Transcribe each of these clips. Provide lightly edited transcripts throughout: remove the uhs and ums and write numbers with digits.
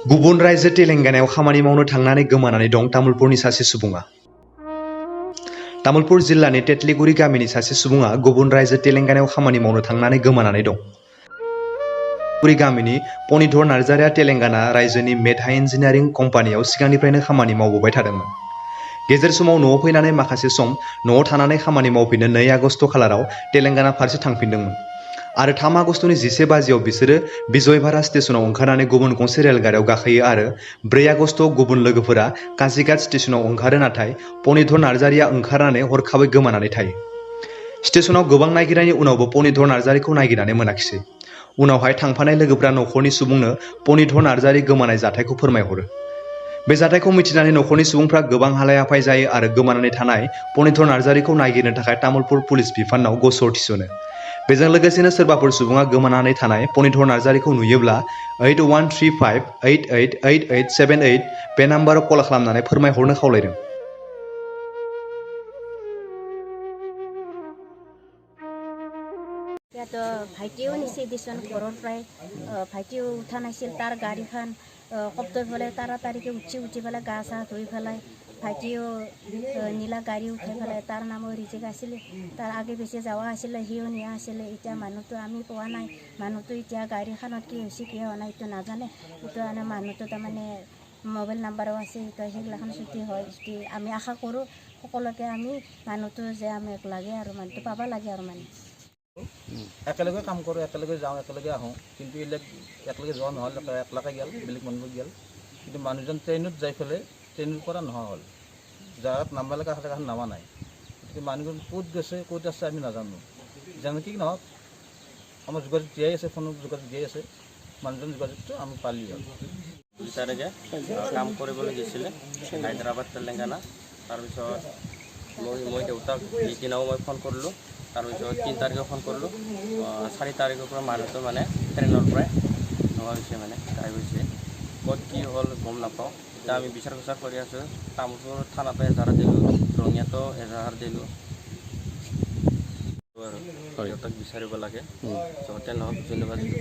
गुबुन रायजो तेलेंगानायाव खामानि मावनो थांनानै गोमानानै दं तामुलपुरनि सासे सुबुङा। तामुलपुर जिल्लानि तेतलिगुरि गामिनि सासे सुबुङा गुबुन रायजो तेलेंगानायाव खामानि मावनो थांनानै गोमानानै दं। तेतलिगुरि गामिनि पनिधर नार्जारिया तेलेंगाना रायजोनि मेधा इन्जिनियारिं कम्पानियाव सिगांनिफ्रायनो खामानि मावबोबाय थादोंमोन। गेजेर समाव न'आव फैनानै माखासे सम न'आव थानानै खामानि मावफिननो 2 आगस्ट खालाराव तेलेंगाना फारसे थांफिनदोंमोन आरो 3 आगस्टनि 11 बाजियाव बिसोरो विजयभारा स्टेशनाव ओंखारनानै गुबुन गंसे रेलगारियाव गाखोयो आरो 4 आगस्टआव गुबुन लोगोफोरा काजिघाट स्टेशनाव ओंखारो, नाथाय पनिधर नार्जारिया ओंखारनानै हरखाबै गोमानानै थायो। स्टेशनाव गोबां नागिरनायनि उनावबो पनिधर नार्जारिखौ नागिरनानै मोनाखिसै। उनावहाय थांफानाय लोगोफ्रा नखरनि सुबुंनो पनिधर नार्जारि गोमानाय जाथायखौ फोरमायहरो। बे जाथायखौ मिथिनानै नखरनि सुबुंफ्रा गोबां हालाय-हाफाय जायो आरो गोमानानै थानाय पनिधर नार्जारिखौ नागिरनो थाखाय तामुलपुर पुलिस बिफानाव गसर थिसनो। बेजों लोगोसेनो सोरबाफोर सुबुङा गोमानानै थानाय पनिधर नार्जारिखौ नुयोब्ला 8135888878 बे नाम्बाराव कल खालामनानै फोरमायहरनो खावलायदों। ইয়াত ভাইটিও নিছে দিচোন ঘৰৰ পৰাই ভাইটিও উঠা নাছিল, তাৰ গাড়ীখন শব্দ পেলাই তাড়াতাড়িকৈ উঠি পেলাই গা চা ধুই পেলাই ভাইটিও নীলা গাড়ী উঠাই পেলাই তাৰ নামো ৰিজেক আছিলে, তাৰ আগে পিছে যোৱা আছিলে, সিও নিয়া আছিলে। এতিয়া মানুহটো আমি পোৱা নাই, মানুহটো এতিয়া গাড়ীখনত কি হৈছে কি হোৱা নাই এইটো নাজানে। এইটো মানুহটো তাৰমানে মোবাইল নাম্বাৰো আছে, এতিয়া সেইগিলাখন যদি হয় যদি আমি আশা কৰোঁ সকলোকে আমি মানুহটো যে আমাক লাগে আৰু মানুহটো পাব লাগে আৰু মানে একেলগে কাম কৰোঁ, একেলগে যাওঁ, একেলগে আহোঁ, কিন্তু এইবিলাক একেলগে যোৱা নহ'ল, একলাকে গেল, বেলেগ মানুহ গেল। কিন্তু মানুহজন ট্ৰেইনত যাই পেলাই ট্ৰেইনৰ পৰা নোহোৱা হ'ল, জাগাত নাম্বাৰ লগা এখন নামা নাই। গতিকে মানুহজন ক'ত গৈছে ক'ত আছে আমি নাজানো। যেনেকৈ নহওক আমাৰ যোগাযোগ দিয়াই আছে, ফোনত যোগাযোগ দিয়াই আছে, মানুহজন যোগাযোগটো আমি পালি হ'ল। 2 তাৰিখে কাম কৰিবলৈ গৈছিলে হায়দৰাবাদ তেলেংগানা। তাৰপিছত মই দেউতাক এইদিনাও মই ফোন কৰিলোঁ, তাৰপিছত 3 তাৰিখে ফোন কৰিলোঁ। 4 তাৰিখৰ পৰা মানুহটো মানে ট্ৰেইনৰ পৰাই নোহোৱা হৈছে, মানে গাই গৈছে। ক'ত কি হ'ল গম নাপাওঁ। এতিয়া আমি বিচাৰ খোচাৰ কৰি আছোঁ। তামোলপুৰ থানাতো এজাহাৰ দিলোঁ, ৰঙিয়াতো এজাহাৰ দিলোঁ আৰু দেউতাক বিচাৰিব লাগে। য'তে নহওক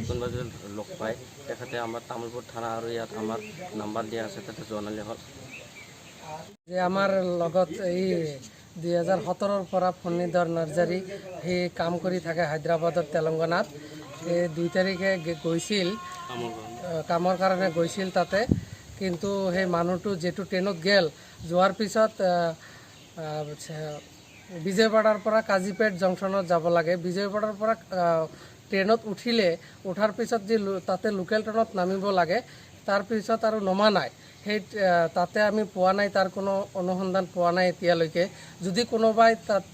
কোনোবা যদি লগ পায় তেখেতে আমাৰ তামোলপুৰ থানা আৰু ইয়াত আমাৰ নাম্বাৰ দিয়া আছে, তাতে জনালে হ'ল। যে আমাৰ লগত এই 2017ৰ পৰা পনিধৰ নাৰ্জাৰী সি কাম কৰি থাকে হায়দৰাবাদত তেলেংগানাত। এই 2 তাৰিখে গৈছিল কামৰ কাৰণে গৈছিল তাতে, কিন্তু সেই মানুহটো যিটো ট্ৰেইনত গেল, যোৱাৰ পিছত বিজয়বাড়াৰ পৰা কাজিপেট জংচনত যাব লাগে। বিজয়বাড়াৰ পৰা ট্ৰেইনত উঠাৰ পিছত যি তাতে লোকেল ট্ৰেইনত নামিব লাগে, তাৰপিছত আৰু নমা নাই। সেই তাতে আমি পোৱা নাই, তাৰ কোনো অনুসন্ধান পোৱা নাই এতিয়ালৈকে। যদি কোনোবাই তাত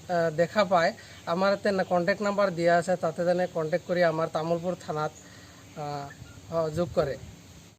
দেখা পায়, আমাৰ ইয়াতে কণ্টেক্ট নাম্বাৰ দিয়া আছে, তাতে যেনে কণ্টেক্ট কৰি আমাৰ তামোলপুৰ থানাত যোগ কৰে।